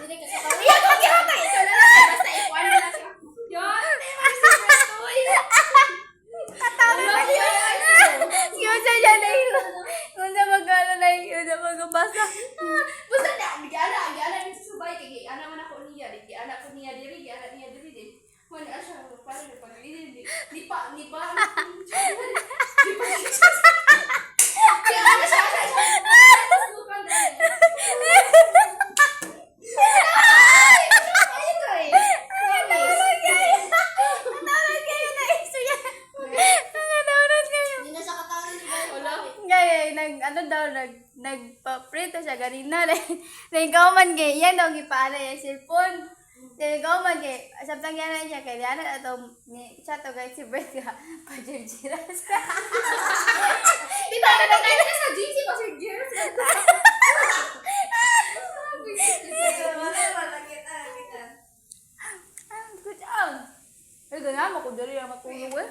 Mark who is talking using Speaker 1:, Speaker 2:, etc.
Speaker 1: dili ka sa pamilya. Ako gihatay. Ito na lang. Basta ikuan na lang siya. Yan.
Speaker 2: Katawa na siya. Yun siya dyan na yun. Kung na mag-ano na yun, na mag-basa.
Speaker 1: Basta na, giana din sa subay kay giana man ako niya, giana ko niya diri, giana niya diri din. Wala siya para na pag di pa. Kaya ano siya. Sukan dali.
Speaker 2: Natawag kayo na iso yan. Natawag kayo.
Speaker 1: Hindi na siya katawan ni Wala.
Speaker 2: Gaya, nagpa-print siya ganina. Nagkauman kay, yan daw gipaala yung cellphone. Nagkauman kay, sabtang yan na siya, kay yan na ito, siya to guys, si Bert ka, pajirjiras ka.
Speaker 1: Di ba nagkakain ka sa GC pa Sir Gears?
Speaker 2: Good job. Ay, ganyan mo, kung dali ang matulog eh.